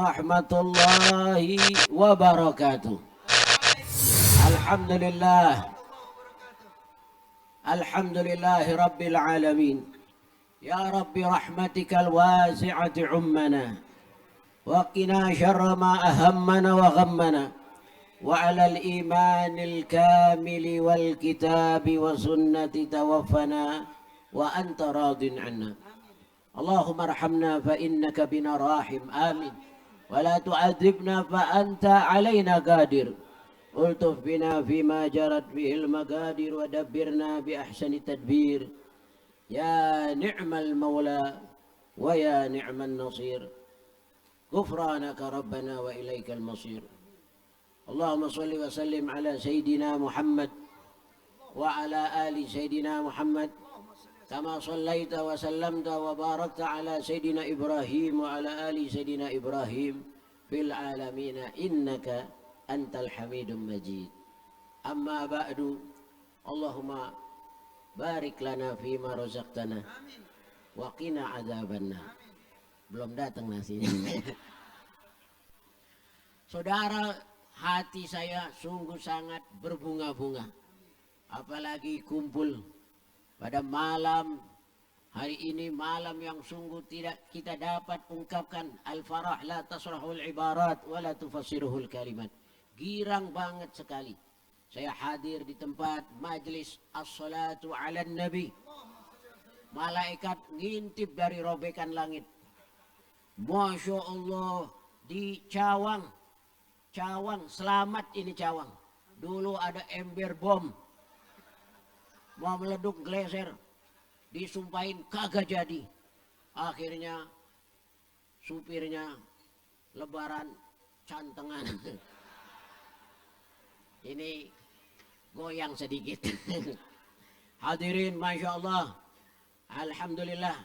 warahmatullahi wabarakatuh. Alhamdulillah. Alhamdulillahi rabbil alamin. Ya Rabbi rahmatikal wasi'ati ummana. Wa qina syarra ma ahammana wa ghammana. Wa alal imanil kamili wal kitabi wa sunnati tawaffana. Wa anta radin anna. Allahumma arhamna fa innaka bina rahim. Amin. Wa la tu'adzibna fa anta alaina qadir. Ultuf bina fima jarat bihil maqadir wa dabbirna bi ahsani tadbir. Ya ni'mal maula wa ya ni'man nasir. Ghufranaka rabbana wa ilaikal masir. Allahumma salli wa sallim ala sayyidina Muhammad wa ala ali sayyidina Muhammad. Kama sallaita wa sallamta wa barakta ala Sayyidina Ibrahim wa ala ali Sayyidina Ibrahim fil alamina innaka antal hamidun majid. Amma ba'du. Allahumma barik lana fima razaqtana wa qina adzabannar. Belum datang nasinya. Saudara, hati saya sungguh sangat berbunga-bunga. Apalagi kumpul pada malam hari ini, malam yang sungguh tidak kita dapat ungkapkan. Al-farah la tasrahul ibarat wa la tufassiruhul kalimat. Girang banget sekali saya hadir di tempat majlis as-salatu ala nabi. Malaikat ngintip dari robekan langit. Masya Allah, di Cawang, selamat ini Cawang. Dulu ada ember bom mau meleduk geleser, disumpahin kagak jadi. Akhirnya supirnya lebaran cantengan. Ini goyang sedikit. Hadirin, Masya Allah, Alhamdulillah,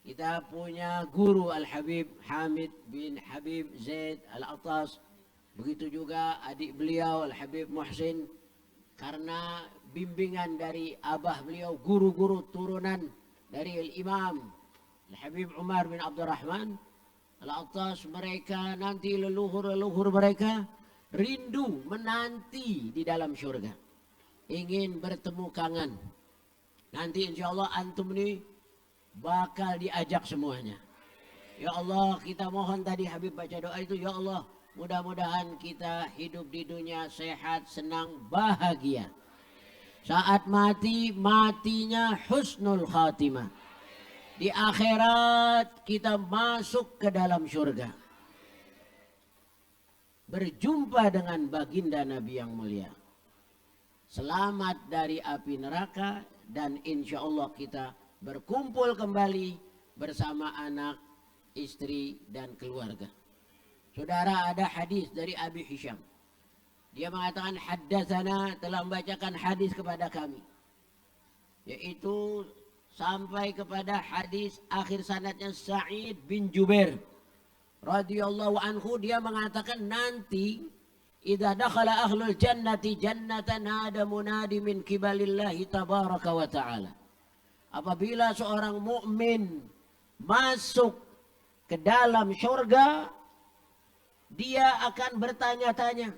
kita punya guru Al-Habib Hamid bin Habib Zaid Al-Attas. Begitu juga adik beliau Al-Habib Muhsin. Karena bimbingan dari abah beliau, guru-guru turunan dari Al-Imam Al-Habib Umar bin Abdurrahman Al-Attas, mereka nanti leluhur-leluhur mereka rindu menanti di dalam surga, ingin bertemu kangen. Nanti insya Allah antum ini bakal diajak semuanya. Ya Allah, kita mohon tadi Habib baca doa itu, ya Allah, mudah-mudahan kita hidup di dunia sehat, senang, bahagia. Saat mati, matinya husnul khatimah. Di akhirat kita masuk ke dalam surga. Berjumpa dengan baginda Nabi yang mulia. Selamat dari api neraka, dan insya Allah kita berkumpul kembali bersama anak, istri, dan keluarga. Saudara, ada hadis dari Abi Hisham. Dia mengatakan haddatsana, telah membacakan hadis kepada kami. Yaitu sampai kepada hadis akhir sanadnya Sa'id bin Jubair radhiyallahu anhu. Dia mengatakan nanti idza dakhala ahlul jannati jannatan nada munadi min qibalillahi tabaraka wa ta'ala. Apabila seorang mukmin masuk ke dalam surga, dia akan bertanya-tanya,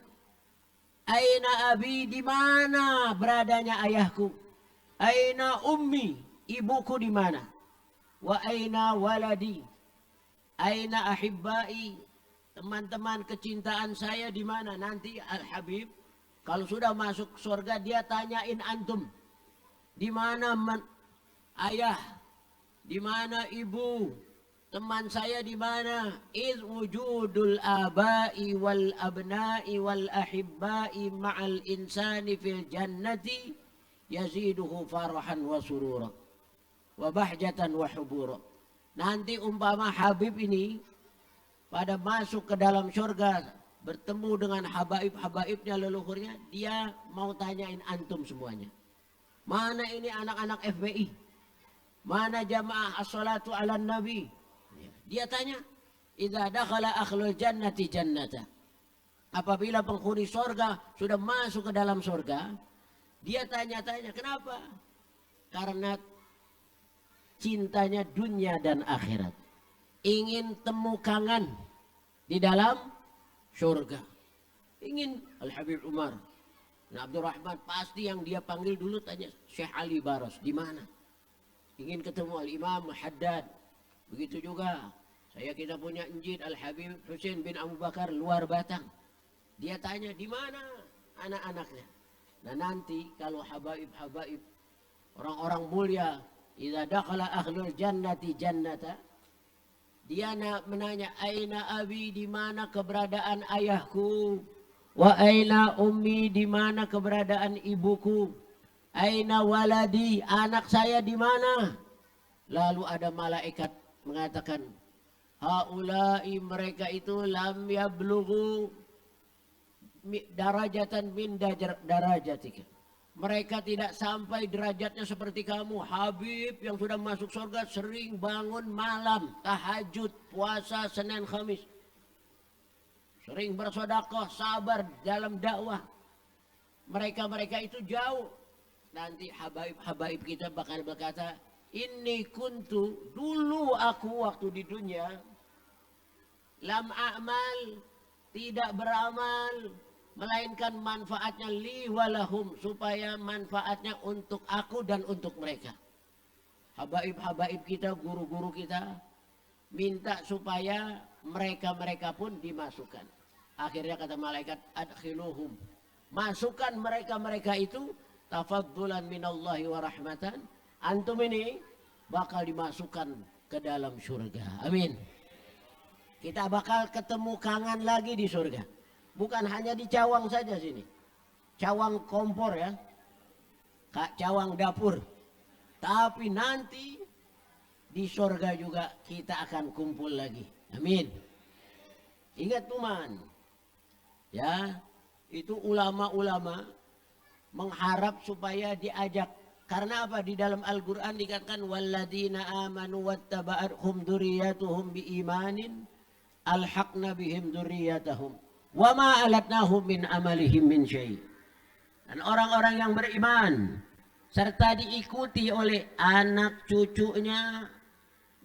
aina abi, di mana beradanya ayahku? Aina ummi, ibuku di mana? Wa aina waladi? Aina ahibbai, teman-teman kecintaan saya di mana? Nanti Al-Habib kalau sudah masuk surga dia tanyain antum, di mana ayah? Di mana ibu? Teman saya di mana? Iz wujudul abai wal abnai wal ahibbai ma'al insani fil jannati yaziduhu farahan wa surura wa bahjatan wa hubura. Nanti umpama Habib ini pada masuk ke dalam surga, bertemu dengan habaib-habaibnya, leluhurnya, dia mau tanyain antum semuanya. Mana ini anak-anak FBI? Mana jamaah as-salatu ala nabi? Dia tanya, idza dakhala ahlul jannati jannata. Apabila penghuni surga sudah masuk ke dalam surga, dia tanya-tanya, kenapa? Karena cintanya dunia dan akhirat. Ingin temu kangen di dalam surga. Ingin Al-Habib Umar bin Abdurrahman, pasti yang dia panggil dulu tanya Syekh Ali Baros di mana. Ingin ketemu Al-Imam Haddad. Begitu juga kita punya Njid Al-Habib Husain bin Abu Bakar luar Batang. Dia tanya di mana anak-anaknya. Nah nanti kalau habaib-habaib orang-orang mulia, idza dakhala ahlul jannati jannata, dia menanya aina abi, di mana keberadaan ayahku, wa aina ummi, di mana keberadaan ibuku, aina waladi, anak saya di mana. Lalu ada malaikat mengatakan, haulai, mereka itu lam yablughu darajatan min darajatika. Mereka tidak sampai derajatnya seperti kamu, Habib, yang sudah masuk surga, sering bangun malam, tahajud, puasa Senin Khamis, sering bersedekah, sabar dalam dakwah. Mereka itu jauh. Nanti habaib kita bakal berkata, inni kuntu, dulu aku waktu di dunia, lam a'mal, tidak beramal, melainkan manfaatnya li walahum, supaya manfaatnya untuk aku dan untuk mereka. Habaib kita, guru-guru kita minta supaya mereka pun dimasukkan. Akhirnya kata malaikat, adkhiluhum, masukkan mereka itu, tafaddulan minallahi wa rahmatan, antum ini bakal dimasukkan ke dalam surga. Amin. Kita bakal ketemu kangen lagi di surga. Bukan hanya di cawang saja sini. Cawang kompor ya. Cawang dapur. Tapi nanti di surga juga kita akan kumpul lagi. Amin. Ingat teman. Ya, itu ulama-ulama mengharap supaya diajak. Karena apa? Di dalam Al-Quran dikatakan walladzina amanu wattaba'athum dzurriyyatuhum biimanin alhaqna bihim dzurriyyatahum wa ma alatnahum min amalihim min syai'. Dan orang-orang yang beriman serta diikuti oleh anak cucunya,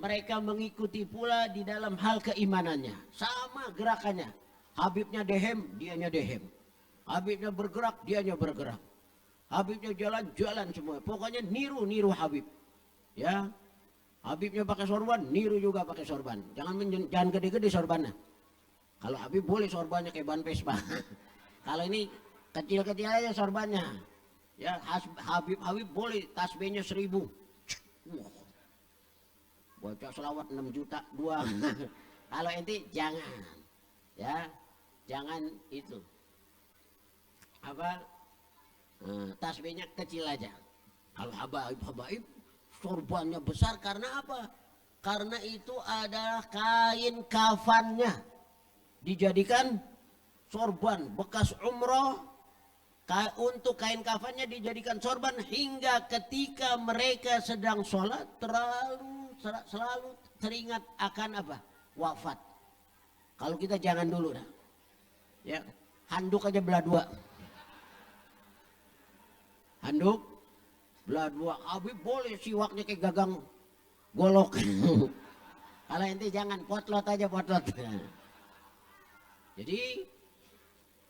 mereka mengikuti pula di dalam hal keimanannya. Sama gerakannya. Habibnya dehem, dianya dehem. Habibnya bergerak, dianya bergerak. Habibnya jalan-jalan semua. Pokoknya niru Habib. Ya. Habibnya pakai sorban, niru juga pakai sorban. Jangan gede-gede sorbannya. Kalau Habib boleh sorbannya kayak ban Vespa. Kalau ini kecil-kecil aja sorbannya. Ya, Habib boleh tasbihnya 1000. Baca selawat 6 juta 2. Kalau ente jangan. Ya, jangan itu. Tasbihnya kecil aja. Kalau habaib sorbannya besar karena apa? Karena itu adalah kain kafannya. Dijadikan sorban bekas umroh. Untuk kain kafannya dijadikan sorban hingga ketika mereka sedang sholat selalu teringat akan apa? Wafat. Kalau kita jangan dulu dah. Ya, handuk aja belah 2. Handuk belah 2. Habib boleh siwaknya kayak gagang golok. Kalau ente jangan, potlot aja potlot. Jadi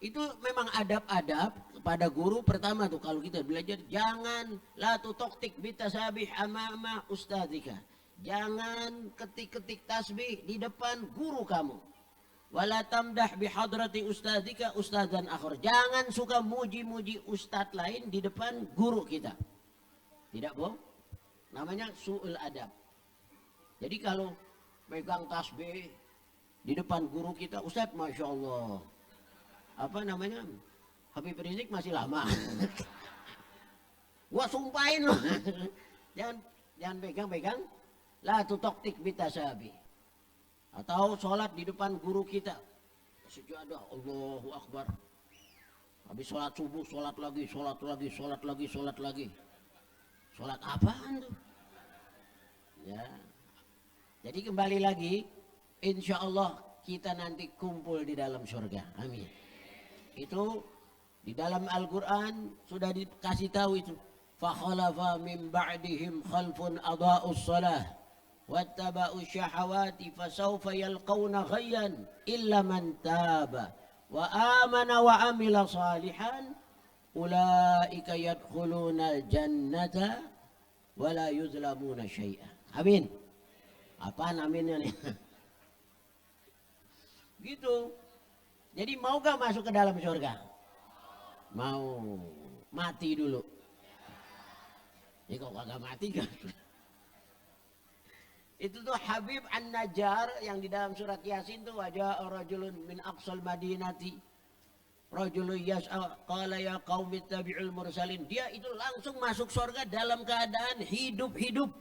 itu memang adab-adab kepada guru. Pertama tuh kalau kita belajar, jangan la tutoktik bitasabih amama ustadzika. Jangan ketik-ketik tasbih di depan guru kamu. Wala tamdah bihadrati ustadzika ustadzan akhar. Jangan suka muji-muji ustadz lain di depan guru kita. Tidak boh. Namanya su'ul adab. Jadi kalau megang tasbih di depan guru kita, Ustadz, Masya Allah. Apa namanya? Habib Rizik masih lama. Gua sumpahin loh. Jangan pegang-pegang. La tutoktik bitasabi. Atau sholat di depan guru kita. Sejadah, Allahu Akbar. Habis sholat subuh, sholat lagi. Sholat apaan tuh? Ya. Jadi kembali lagi, insya Allah kita nanti kumpul di dalam surga. Amin. Itu di dalam Al-Quran sudah dikasih tahu itu. Fakhalafa min ba'dihim khalfun adha'us salah wattaba'u syahawati fasawfa yalqawna ghayyan illa man taba wa amana wa amila salihan ulaika yadkhuluna jannata wa la yuzlamuna syai'a. Amin. Apaan aminnya nih? Gitu. Jadi mau gak masuk ke dalam surga? Mau. Mati dulu. Ya kok kagak mati kan? Itu tuh Habib An-Najjar yang di dalam surat Yasin tuh wajah rajulun min aqsal madinati rajulun yas'a qala ya qaumi tabi'ul mursalin. Dia itu langsung masuk surga dalam keadaan hidup-hidup.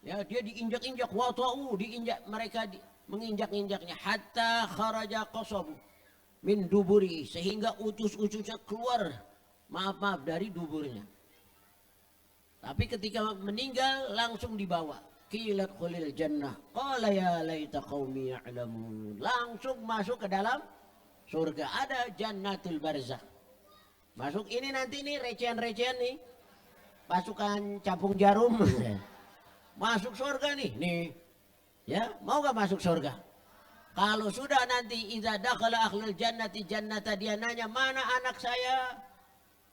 Ya, dia diinjak-injak wata'u, diinjak mereka menginjak-injaknya hatta kharaja qasabu min duburi, sehingga utus-utusnya keluar maaf dari duburnya. Tapi ketika meninggal langsung dibawa. Qilat khulil jannah. Qala ya laita qaumi ya'lamun. Langsung masuk ke dalam surga. Ada jannatul barzakh. Masuk ini nanti nih recehan-recehan nih. Pasukan capung jarum. Masuk surga nih. Ya, mau gak masuk surga? Kalau sudah nanti idza dakhala ahlul jannati jannata, dia nanya, mana anak saya?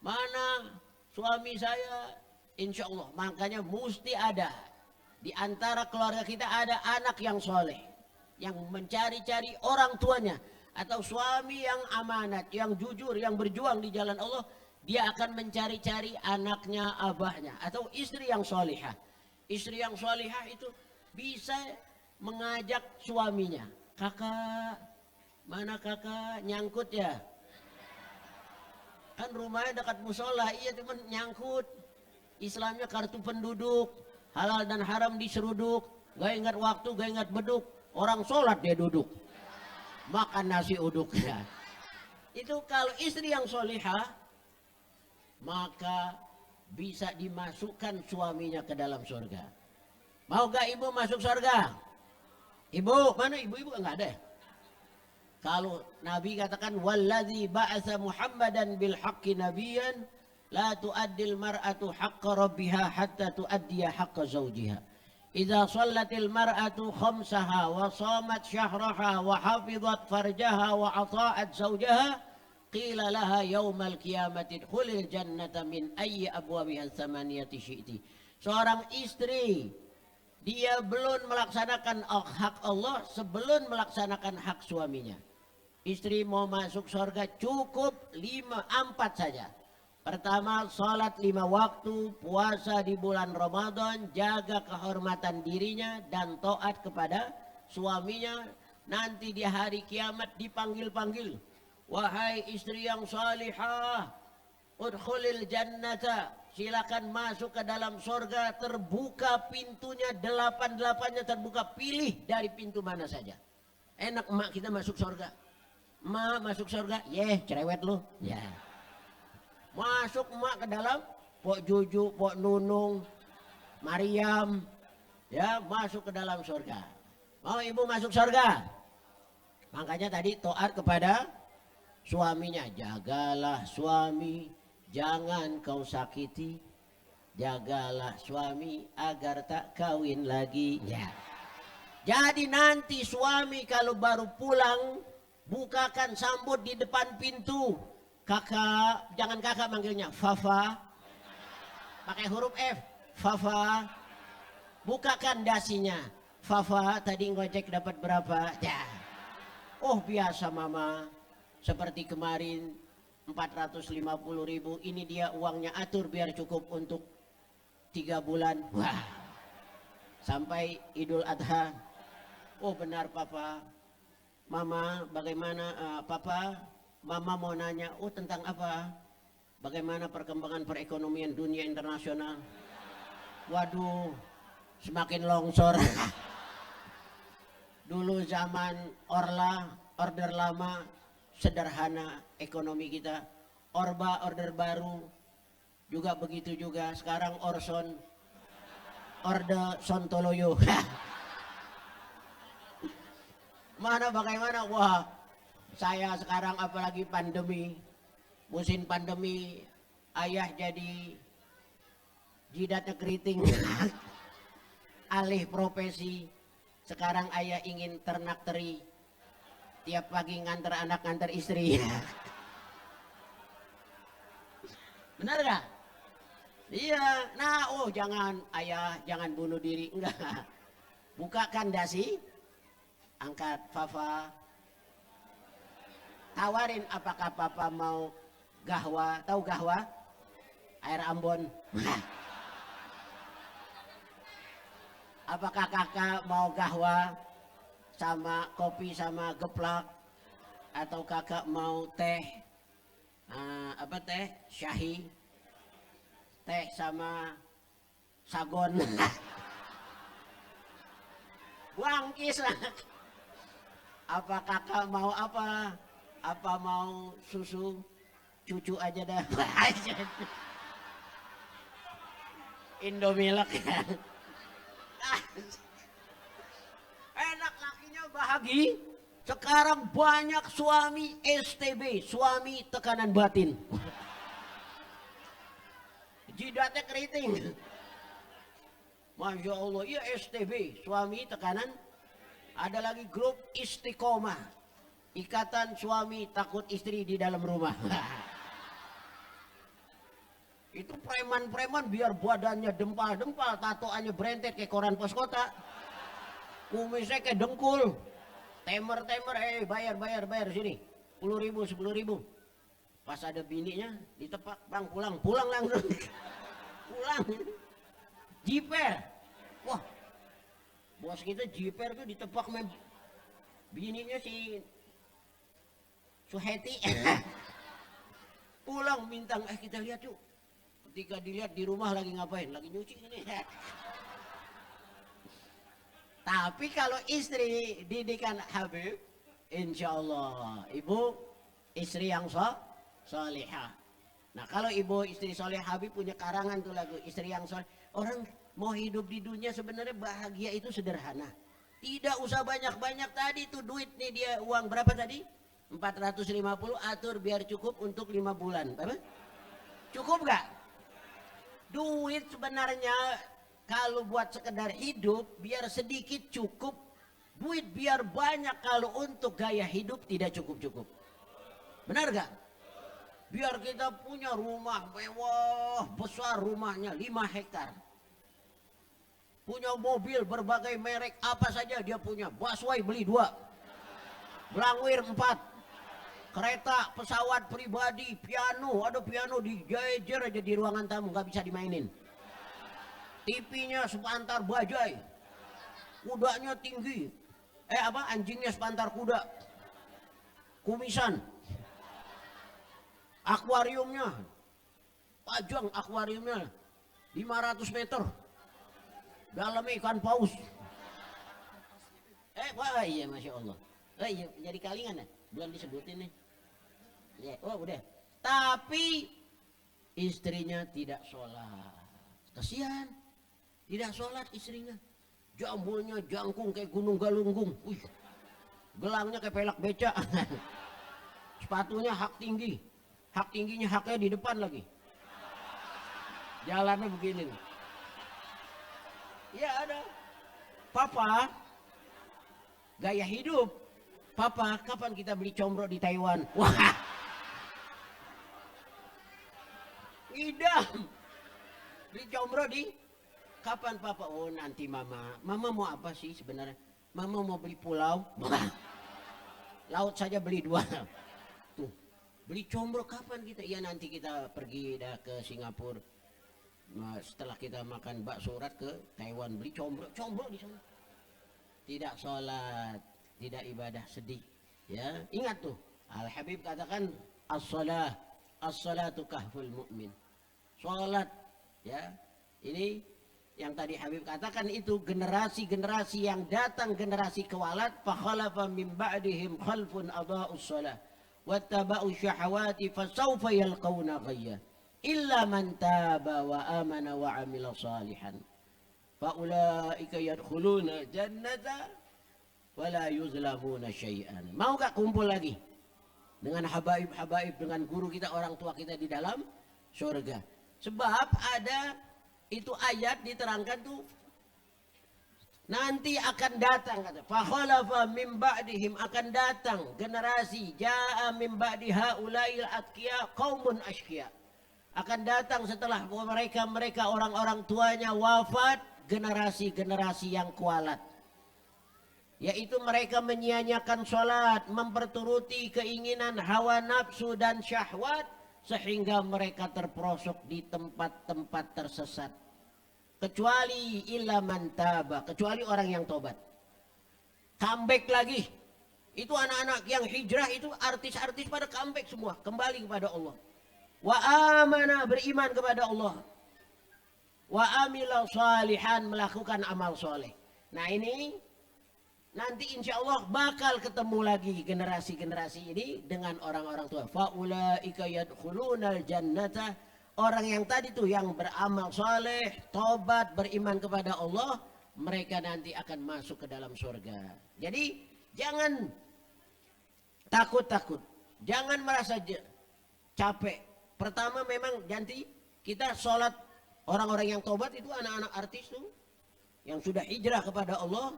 Mana suami saya? Insya Allah, makanya mesti ada di antara keluarga kita ada anak yang soleh, yang mencari-cari orang tuanya, atau suami yang amanat, yang jujur, yang berjuang di jalan Allah. Dia akan mencari-cari anaknya, abahnya, atau istri yang solehah. Istri yang solehah itu bisa mengajak suaminya, kakak, mana kakak, nyangkut ya? Kan rumahnya dekat musola, iya teman, nyangkut. Islamnya kartu penduduk, halal dan haram diseruduk, gak ingat waktu, gak ingat beduk. Orang sholat dia duduk, makan nasi uduk ya. Itu kalau istri yang solihah, maka bisa dimasukkan suaminya ke dalam surga. Mau gak ibu masuk surga? Ibu, mana ibu-ibu? Enggak ada ya? Kalau Nabi katakan wallazi ba'atsa Muhammadan bil haqqi nabiyyan la tu'addil mar'atu haqqa rabbiha hatta tu'addiya haqqa zawjiha. Idza shallatil mar'atu khamsaha wa shamat syahraha wa hafizat farjaha wa ata'at zawjaha qila laha yaumal qiyamati dkhulil jannata min ayyi abwabiha tsamaniyati syi'ti. Seorang istri dia belum melaksanakan hak Allah sebelum melaksanakan hak suaminya. Istri mau masuk surga cukup 4 saja. Pertama, salat 5 waktu, puasa di bulan Ramadan, jaga kehormatan dirinya dan taat kepada suaminya. Nanti di hari kiamat dipanggil-panggil. Wahai istri yang salihah, udkhulil jannata, silakan masuk ke dalam surga. Terbuka pintunya, 8-8-nya terbuka, pilih dari pintu mana saja. Enak emak kita masuk surga. Emak masuk surga, cerewet lu. Ya. Masuk emak ke dalam, Pok Juju, Pok Nunung, Mariam, ya masuk ke dalam surga. Mau ibu masuk surga? Makanya tadi taat kepada suaminya. Jagalah suami, jangan kau sakiti. Jagalah suami agar tak kawin lagi. Ya. Jadi nanti suami kalau baru pulang, bukakan, sambut di depan pintu. Kakak, jangan kakak manggilnya, Fafa. Pakai huruf F, Fafa. Bukakan dasinya. Fafa, tadi ngojek dapat berapa? Ya. Oh biasa mama. Seperti kemarin 450.000. Ini dia uangnya, atur biar cukup untuk 3 bulan. Wah. Sampai Idul Adha. Oh benar papa. Mama bagaimana papa? Mama mau nanya, tentang apa? Bagaimana perkembangan perekonomian dunia internasional? Waduh, semakin longsor. Dulu zaman order lama, sederhana ekonomi kita. Orba, order baru, juga begitu juga. Sekarang Orson, Orde Sontoloyo. Mana bagaimana? Wah, saya sekarang apalagi pandemi, musim pandemi, ayah jadi jidatnya keriting. alih profesi. Sekarang ayah ingin ternak teri. Tiap pagi nganter anak nganter istri. Benar gak? Iya. Nah, oh jangan ayah, jangan bunuh diri. Enggak. Bukakan dasi. Angkat Fafa. Tawarin apakah papa mau gahwa. Tahu gahwa? Air Ambon. Apakah kakak mau gahwa sama kopi sama geplak, atau kakak mau teh apa teh syahi, teh sama sagon. Bangkis lah. Apa kakak mau apa? Apa mau susu? Cucu aja dah. Indomilk. Enak lakinya bahagia. Sekarang banyak suami STB, suami tekanan batin. Jidatnya keriting. Masya Allah, iya STB, suami tekanan. Ada lagi grup Istiqomah, ikatan suami takut istri di dalam rumah. Itu preman-preman biar badannya dempal-dempal, tatoannya berentet kayak koran pos kota. Kumisnya kayak dengkul. Temer-temer, bayar sini. 10.000, 10.000. Pas ada bininya, ditepak, bang pulang langsung. Pulang. Jiper. Wah, bos kita jiper tuh ditepak bininya si Suheti. Pulang minta, kita lihat yuk. Ketika dilihat di rumah lagi ngapain? Lagi nyuci ini. Tapi kalau istri didikan Habib, insya Allah ibu istri yang solihah. Nah kalau ibu istri soleh, Habib punya karangan tuh lagu istri yang soleh. Orang mau hidup di dunia sebenarnya bahagia itu sederhana. Tidak usah banyak-banyak tadi tuh duit nih dia uang berapa tadi? 450 atur biar cukup untuk 5 bulan. Apa? Cukup gak? Duit sebenarnya kalau buat sekedar hidup biar sedikit cukup. Duit biar banyak kalau untuk gaya hidup tidak cukup-cukup. Benar gak? Biar kita punya rumah mewah besar, rumahnya 5 hektar. Punya mobil berbagai merek apa saja dia punya. Busway beli 2. Blangwir 4. Kereta, pesawat pribadi, piano, ada piano dijejer aja di ruangan tamu, nggak bisa dimainin. TV-nya sepantar bajai, kudanya tinggi, anjingnya sepantar kuda, kumisan, akuariumnya, pajang akuariumnya, 500 meter, dalamnya ikan paus. Wah iya Masya Allah, iya jadi kalingan ya, belum disebutin nih. Ya, oh udah. Tapi istrinya tidak sholat. Kasihan. Tidak sholat istrinya. Jambulnya jangkung kayak gunung galunggung. Wih. Gelangnya kayak pelak beca. Sepatunya hak tinggi. Hak tingginya haknya di depan lagi. Jalannya begini nih. Ya ada. Papa. Gaya hidup. Papa, kapan kita beli combro di Taiwan? Wah. Idam. Beli combro di kapan papa? Oh nanti mama. Mama mau apa sih sebenarnya? Mama mau beli pulau. Laut saja beli 2. Tuh. Beli combro kapan kita? Iya nanti kita pergi dah ke Singapura. Nah, setelah kita makan bakso urat ke Taiwan, beli combro di sana. Tidak sholat, tidak ibadah, sedih. Ya, ingat tuh. Al Habib katakan as-salatu kahful mu'min. Sholat, ya, ini yang tadi Habib katakan itu generasi-generasi yang datang, generasi kewalat. Fakhalafa min ba'dihim khalfun adha'us shalah wattaba'u syahawati fasawfa yalqawna ghayya illa man taba wa amana wa amila salihan faulaika yadkhuluna jannata wa la yuzlamuna syai'an. Mau gak kumpul lagi dengan habaib-habaib, dengan guru kita, orang tua kita di dalam surga? Sebab ada itu ayat diterangkan tuh Nanti akan datang kata, fa khalafa min ba'dihim, akan datang generasi, jaa min ba'di haula'il atqiya qaumun asyqiya. Akan datang setelah mereka orang-orang tuanya wafat, generasi-generasi yang kualat. Yaitu mereka menyia-nyiakan sholat, memperturuti keinginan hawa nafsu dan syahwat, sehingga mereka terperosok di tempat-tempat tersesat. Kecuali illa man taba, kecuali orang yang tobat. Comeback lagi. Itu anak-anak yang hijrah itu artis-artis pada comeback semua, kembali kepada Allah. Wa amana, beriman kepada Allah. Wa amila salihan, melakukan amal soleh. Nah ini nanti insya Allah bakal ketemu lagi generasi-generasi ini dengan orang-orang tua. Faulaika yadkhulunal jannata, orang yang tadi tuh yang beramal soleh, tobat, beriman kepada Allah, mereka nanti akan masuk ke dalam surga. Jadi jangan takut-takut, jangan merasa capek. Pertama memang nanti kita sholat, orang-orang yang tobat itu anak-anak artis tuh yang sudah hijrah kepada Allah.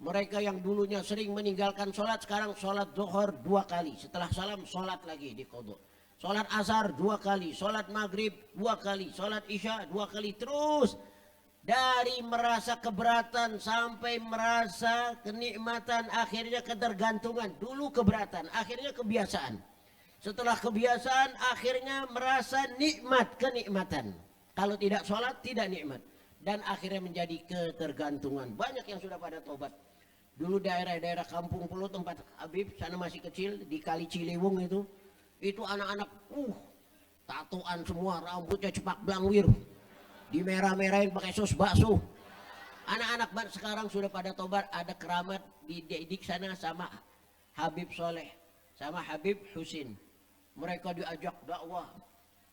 Mereka yang dulunya sering meninggalkan sholat, sekarang sholat zuhur 2 kali. Setelah salam sholat lagi di qadha. Sholat asar 2 kali, sholat maghrib 2 kali, sholat isya 2 kali. Terus dari merasa keberatan sampai merasa kenikmatan, akhirnya ketergantungan. Dulu keberatan, akhirnya kebiasaan. Setelah kebiasaan, akhirnya merasa nikmat, kenikmatan. Kalau tidak sholat, tidak nikmat. Dan akhirnya menjadi ketergantungan. Banyak yang sudah pada tobat. Dulu daerah-daerah Kampung Pulau tempat Habib, sana masih kecil, di Kali Ciliwung itu anak-anak, tatoan semua, rambutnya cepak belangwir, dimerah-merahin pakai sos bakso. Anak-anak sekarang sudah pada tobat, ada keramat didik sana sama Habib Soleh, sama Habib Husin. Mereka diajak dakwah.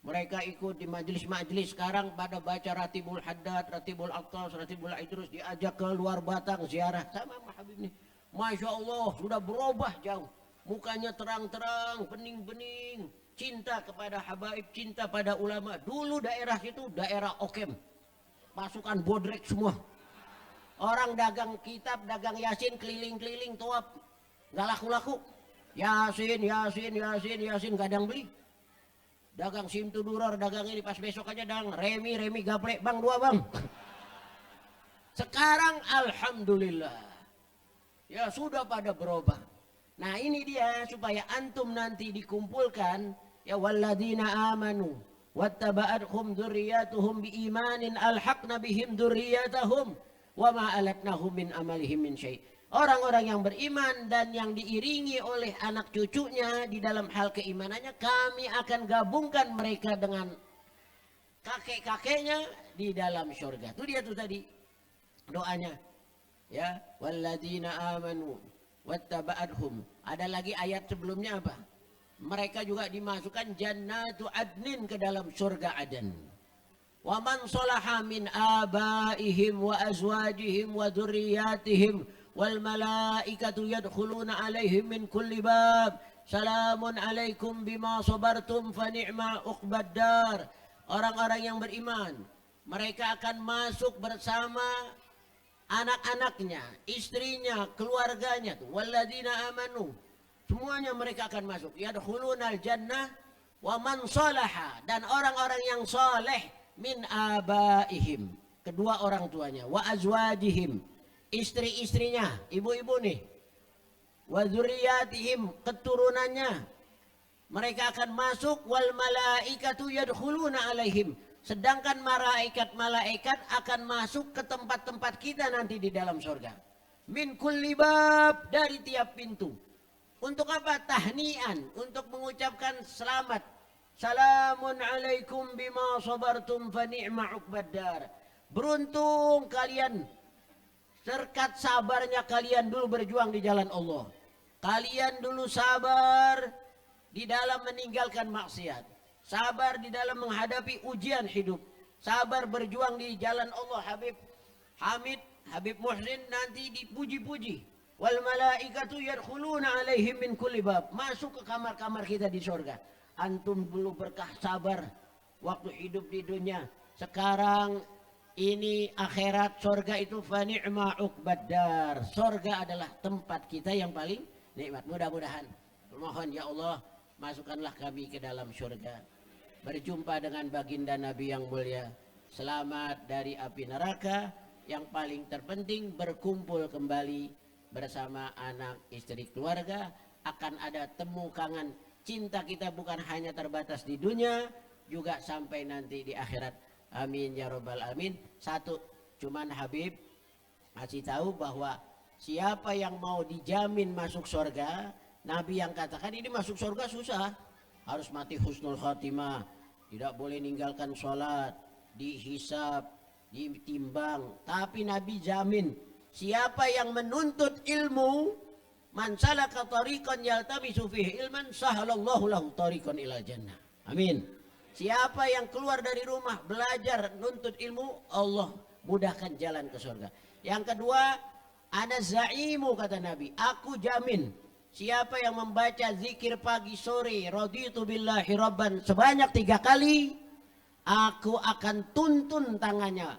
Mereka ikut di majelis-majelis, sekarang pada baca Ratibul Haddad, Ratibul Aqtas, Ratibul Idrus, diajak ke luar Batang ziarah sama Habib ini. Masya Allah sudah berubah jauh. Mukanya terang-terang, bening-bening, cinta kepada habaib, cinta pada ulama. Dulu daerah itu daerah Okem, pasukan bodrek semua. Orang dagang kitab, dagang Yasin, keliling-keliling tawaf, nggak laku-laku. Yasin, Yasin, Yasin, Yasin, gak ada yang beli. Dagang simtu duror, dagang ini, pas besok aja dagang remi gaplek, bang 2 bang. Sekarang alhamdulillah ya sudah pada berubah. Nah ini dia supaya antum nanti dikumpulkan, ya walladzina amanu wattaba'athum dzurriyyatuhum biimanin alhaqna bihim dzurriyyatahum wa ma alatnahum min amalihim min syai'. Orang-orang yang beriman dan yang diiringi oleh anak cucunya di dalam hal keimanannya, kami akan gabungkan mereka dengan kakek-kakeknya di dalam surga. Itu dia tuh tadi doanya. Ya, walladzina amanu wattaba'athum. Ada lagi ayat sebelumnya apa? Mereka juga dimasukkan jannatu adnin, ke dalam surga Aden. Wa man salaha min abaihim wa azwajihim wa dzurriyyatihim wal malaikatu yadkhuluna alaihim min kulli bab salamun alaikum bima sabartum fa ni'ma uqbad dar. Orang-orang yang beriman, mereka akan masuk bersama anak-anaknya, istrinya, keluarganya tuh. Walladzina amanu, semuanya mereka akan masuk. Yadkhulunal jannah wa man salaha, dan orang-orang yang soleh, min abaihim, kedua orang tuanya, wa azwajihim, istri-istrinya, ibu-ibu nih, wa dzurriyyatihim, keturunannya, mereka akan masuk. Wal malaikatu yadkhuluna alaihim, sedangkan malaikat akan masuk ke tempat-tempat kita nanti di dalam surga. Min kulli bab, dari tiap pintu. Untuk apa? Tahnian, untuk mengucapkan selamat. Salamun alaikum bima sabartum fa ni'ma uqbad dar. Beruntung kalian, berkat sabarnya kalian dulu berjuang di jalan Allah. Kalian dulu sabar di dalam meninggalkan maksiat. Sabar di dalam menghadapi ujian hidup. Sabar berjuang di jalan Allah. Habib Hamid, Habib Muhsin nanti dipuji-puji. Wal malaikatu yadkhuluna alaihim min kulli bab. Masuk ke kamar-kamar kita di surga. Antum dulu berkah sabar waktu hidup di dunia. Sekarang ini akhirat, sorga itu fa ni'ma uqbaddar. Sorga adalah tempat kita yang paling nikmat. Mudah-mudahan, mohon ya Allah, masukkanlah kami ke dalam surga. Berjumpa dengan baginda Nabi yang mulia. Selamat dari api neraka. Yang paling terpenting berkumpul kembali bersama anak, istri, keluarga. Akan ada temu kangen. Cinta kita bukan hanya terbatas di dunia, juga sampai nanti di akhirat. Amin ya rabbal alamin. Satu, cuman Habib kasih tahu bahwa siapa yang mau dijamin masuk surga, Nabi yang katakan ini masuk surga susah, harus mati husnul khatimah, tidak boleh ninggalkan sholat, dihisab, ditimbang. Tapi Nabi jamin, siapa yang menuntut ilmu, man salaka tariqan yaltamisu fihi ilman sahalallahu lahu tariqan ilal jannah. Amin. Siapa yang keluar dari rumah belajar nuntut ilmu, Allah mudahkan jalan ke surga. Yang kedua, ana zaimu kata Nabi, aku jamin siapa yang membaca zikir pagi sore raditu billahi rabban sebanyak 3 kali, aku akan tuntun tangannya,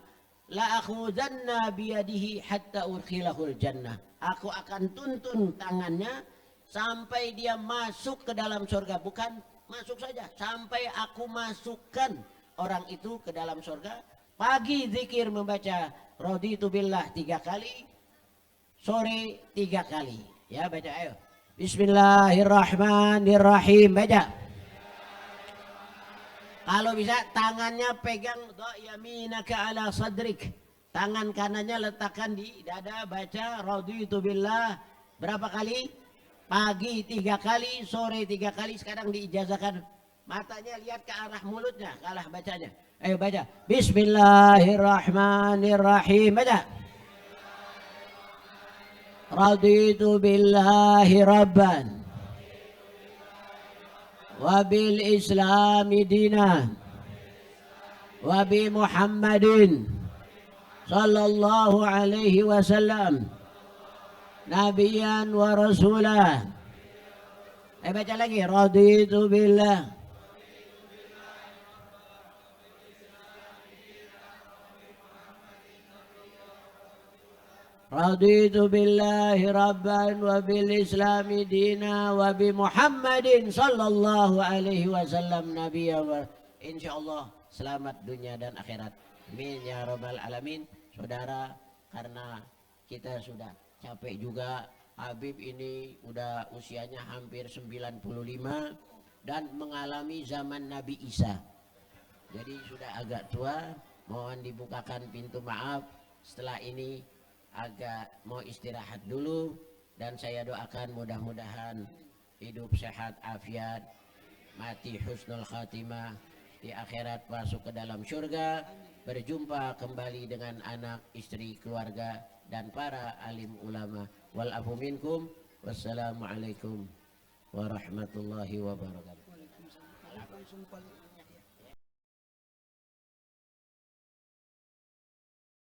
la akhudanna biyadihi hatta urkhilahul jannah. Aku akan tuntun tangannya sampai dia masuk ke dalam surga. Bukan masuk saja, sampai aku masukkan orang itu ke dalam surga. Pagi zikir membaca raditu billah 3 kali, sore 3 kali. Ya baca ayo. Bismillahirrahmanirrahim, baca. Kalau bisa tangannya pegang yaminaka ala sadrik. Tangan kanannya letakkan di dada, baca raditu billah berapa kali? Pagi 3 kali, sore 3 kali. Sekarang diijazahkan matanya lihat ke arah mulutnya, kalah bacanya. Ayo baca. Bismillahirrahmanirrahim, baca. Raditu billahi rabban wa bil islami dinan wa bi Muhammadin sallallahu alaihi wasallam nabiyan wa rasulah. Baca lagi. Raditu billah raditu billahi rabban wa bil islami dina wa bi Muhammadin sallallahu alaihi wasallam nabiyya wa insyaallah selamat dunia dan akhirat. Amin ya rabbal alamin. Saudara, karena kita sudah capek juga, Habib ini udah usianya hampir 95 dan mengalami zaman Nabi Isa. Jadi sudah agak tua, mohon dibukakan pintu maaf. Setelah ini agak mau istirahat dulu dan saya doakan mudah-mudahan hidup sehat afiat, mati husnul khatimah, di akhirat masuk ke dalam surga, berjumpa kembali dengan anak, istri, keluarga dan para alim ulama. Wal afu minkum. Wassalamualaikum warahmatullahi wabarakatuh.